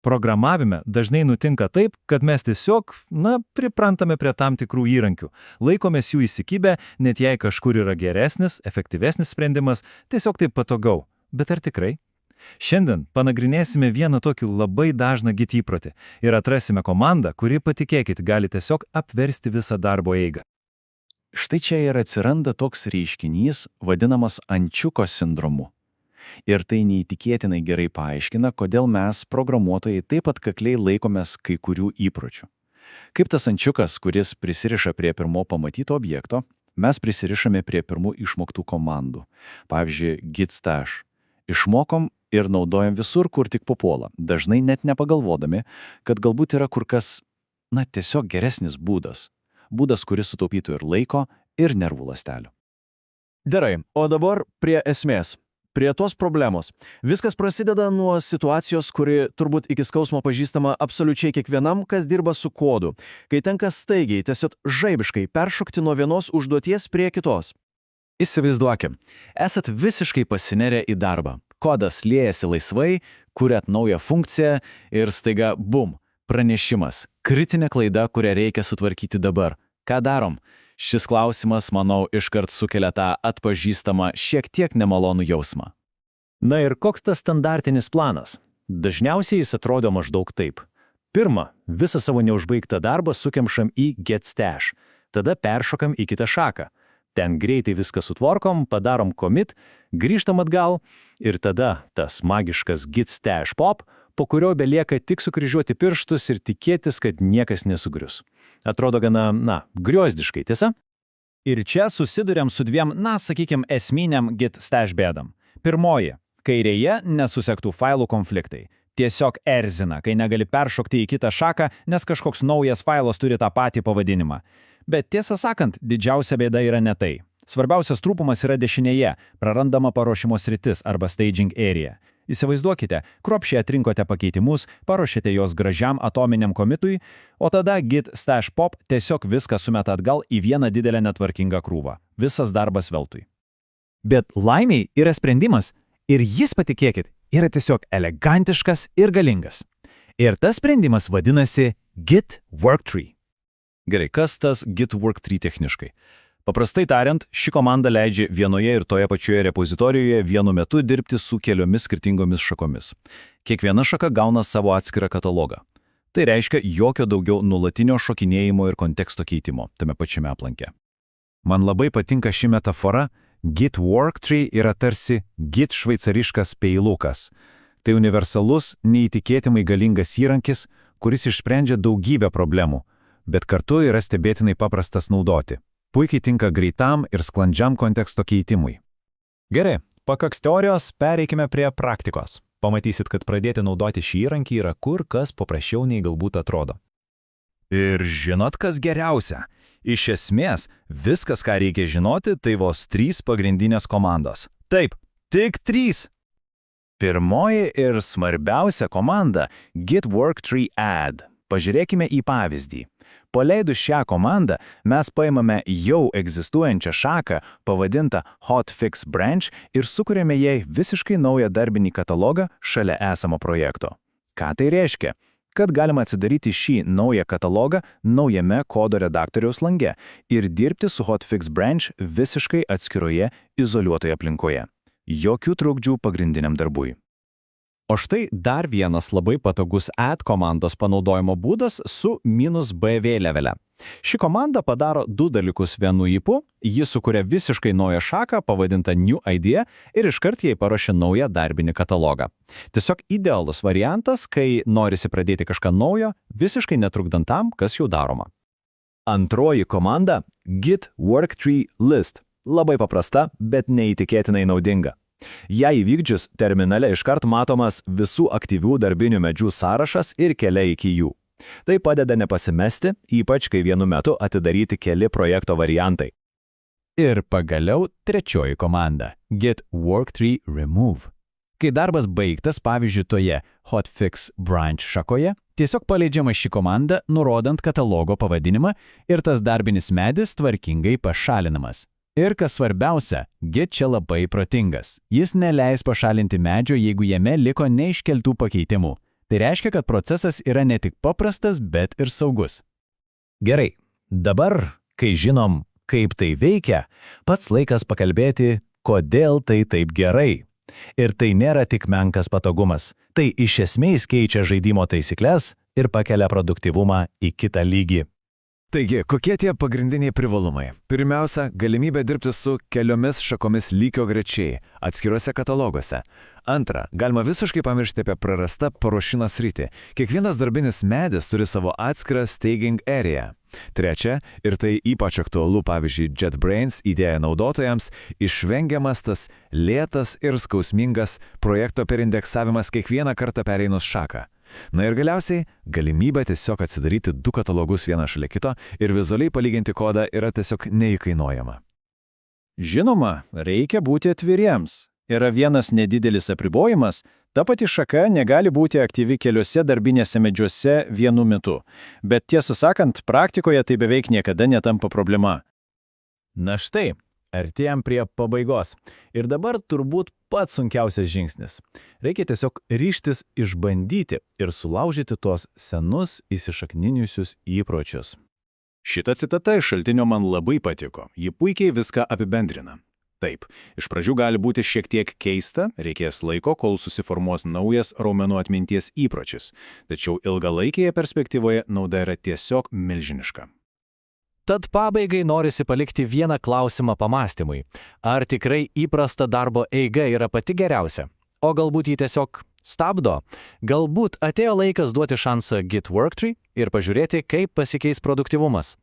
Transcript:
Programavime dažnai nutinka taip, kad mes tiesiog, priprantame prie tam tikrų įrankių, laikomės jų įsikibę, net jei kažkur yra geresnis, efektyvesnis sprendimas, tiesiog taip patogiau. Bet ar tikrai? Šiandien panagrinėsime vieną tokį labai dažną Git įprotį ir atrasime komandą, kuri, patikėkit, gali tiesiog apversti visą darbo eigą. Štai čia ir atsiranda toks reiškinys, vadinamas ančiuko sindromu. Ir tai neįtikėtinai gerai paaiškina, kodėl mes, programuotojai, taip atkakliai laikomės kai kurių įpročių. Kaip tas ančiukas, kuris prisiriša prie pirmo pamatyto objekto, mes prisirišame prie pirmų išmoktų komandų. Pavyzdžiui, git stash. Išmokom ir naudojam visur, kur tik papuola, dažnai net nepagalvodami, kad galbūt yra kur kas, tiesiog geresnis būdas. Būdas, kuris sutaupytų ir laiko, ir nervų ląstelių. Gerai, o dabar prie esmės. Prie tos problemos. Viskas prasideda nuo situacijos, kuri turbūt iki skausmo pažįstama absoliučiai kiekvienam, kas dirba su kodu, kai tenka staigiai, tiesiog žaibiškai peršokti nuo vienos užduoties prie kitos. Įsivaizduokim, esat visiškai pasinerę į darbą. Kodas liejasi laisvai, kuriat naują funkciją ir staiga bum, pranešimas. Kritinė klaida, kurią reikia sutvarkyti dabar. Ką darom? Šis klausimas, manau, iškart sukelia tą atpažįstamą, šiek tiek nemalonų jausmą. Na ir koks tas standartinis planas? Dažniausiai jis atrodo maždaug taip. Pirma, visą savo neužbaigtą darbą sukemšam į get stash, tada peršokam į kitą šaką. Ten greitai viską sutvarkom, padarom commit, grįžtam atgal ir tada tas magiškas git stash pop, po kurio belieka tik sukryžiuoti pirštus ir tikėtis, kad niekas nesugrius. Atrodo gana, griozdiškai, tiesa? Ir čia susiduriam su dviem, sakykim, esminiam git stash bėdam. Pirmoji – kairėje nesusektų failų konfliktai. Tiesiog erzina, kai negali peršokti į kitą šaką, nes kažkoks naujas failas turi tą patį pavadinimą. Bet tiesą sakant, didžiausia bėda yra ne tai. Svarbiausias trūkumas yra dešinėje, prarandama paruošimo sritis arba staging area. Įsivaizduokite, kruopščiai atrinkote pakeitimus, paruošėte juos gražiam atominiam komitui, o tada git stash pop tiesiog viską sumeta atgal į vieną didelę netvarkingą krūvą. Visas darbas veltui. Bet laimiai yra sprendimas ir jis, patikėkit, yra tiesiog elegantiškas ir galingas. Ir tas sprendimas vadinasi Git Worktree. Gerai, kas tas Git Worktree techniškai? Paprastai tariant, ši komanda leidžia vienoje ir toje pačioje repozitorijoje vienu metu dirbti su keliomis skirtingomis šakomis. Kiekviena šaka gauna savo atskirą katalogą. Tai reiškia jokio daugiau nuolatinio šokinėjimo ir konteksto keitimo tame pačiame aplanke. Man labai patinka ši metafora. Git Worktree yra tarsi Git šveicariškas peilukas. Tai universalus, neįtikėtinai galingas įrankis, kuris išsprendžia daugybę problemų, bet kartu yra stebėtinai paprastas naudoti. Puikiai tinka greitam ir sklandžiam konteksto keitimui. Gerai, pakaks teorijos, pereikime prie praktikos. Pamatysit, kad pradėti naudoti šį įrankį yra kur kas paprasčiau nei galbūt atrodo. Ir žinot, kas geriausia? Iš esmės, viskas, ką reikia žinoti, tai vos 3 pagrindinės komandos. Taip, tik 3. Pirmoji ir svarbiausia komanda – Git Worktree add. Pažiūrėkime į pavyzdį. Paleidus šią komandą, mes paimame jau egzistuojančią šaką, pavadintą hotfix branch ir sukuriame jai visiškai naują darbinį katalogą šalia esamo projekto. Ką tai reiškia? Kad galima atsidaryti šį naują katalogą naujame kodo redaktoriaus lange ir dirbti su hotfix branch visiškai atskiroje, izoliuotoje aplinkoje. Jokių trukdžių pagrindiniam darbui. O štai dar vienas labai patogus add komandos panaudojimo būdas su -b vėliavele. Ši komanda padaro 2 dalykus vienu ypu, ji sukuria visiškai naują šaką pavadintą New Idea ir iškart jai paruošia naują darbinį katalogą. Tiesiog idealus variantas, kai norisi pradėti kažką naujo, visiškai netrukdant tam, kas jau daroma. Antroji komanda – Git Worktree list. Labai paprasta, bet neįtikėtinai naudinga. Jei įvykdžius, terminale iškart matomas visų aktyvių darbinių medžių sąrašas ir keliai iki jų. Tai padeda nepasimesti, ypač kai vienu metu atidaryti keli projekto variantai. Ir pagaliau trečioji komanda – Git Worktree remove. Kai darbas baigtas, pavyzdžiui, toje hotfix branch šakoje, tiesiog paleidžiama ši komanda, nurodant katalogo pavadinimą ir tas darbinis medis tvarkingai pašalinamas. Ir kas svarbiausia, Git čia labai protingas. Jis neleis pašalinti medžio, jeigu jame liko neiškeltų pakeitimų. Tai reiškia, kad procesas yra ne tik paprastas, bet ir saugus. Gerai, dabar, kai žinom, kaip tai veikia, pats laikas pakalbėti, kodėl tai taip gerai. Ir tai nėra tik menkas patogumas, tai iš esmės keičia žaidimo taisyklės ir pakelia produktyvumą į kitą lygį. Taigi, kokie tie pagrindiniai privalumai? Pirmiausia, galimybė dirbti su keliomis šakomis lygiagrečiai, atskiruose kataloguose. Antra, galima visiškai pamiršti apie prarastą paruošino sritį. Kiekvienas darbinis medis turi savo atskirą staging area. Trečia, ir tai ypač aktualu, pavyzdžiui, JetBrains idėja naudotojams, išvengiamas tas lėtas ir skausmingas projekto perindeksavimas kiekvieną kartą pereinus šaką. Na ir galiausiai, galimybė tiesiog atsidaryti 2 katalogus vieną šalia kito ir vizualiai palyginti kodą yra tiesiog neįkainojama. Žinoma, reikia būti atviriems. Yra vienas nedidelis apribojimas, ta pati šaka negali būti aktyvi keliose darbinėse medžiuose vienu metu. Bet tiesą sakant, praktikoje tai beveik niekada netampa problema. Na štai, artėjam prie pabaigos. Ir dabar turbūt pats sunkiausias žingsnis. Reikia tiesiog ryžtis išbandyti ir sulaužyti tuos senus įsišakniniusius įpročius. Šita citata iš šaltinio man labai patiko, ji puikiai viską apibendrina. Taip, iš pradžių gali būti šiek tiek keista, reikės laiko, kol susiformuos naujas raumenų atminties įpročis, tačiau ilgalaikėje perspektyvoje nauda yra tiesiog milžiniška. Tad pabaigai norisi palikti vieną klausimą pamastymui. Ar tikrai įprasta darbo eiga yra pati geriausia? O galbūt jį tiesiog stabdo? Galbūt atėjo laikas duoti šansą Git Worktree ir pažiūrėti, kaip pasikeis produktyvumas?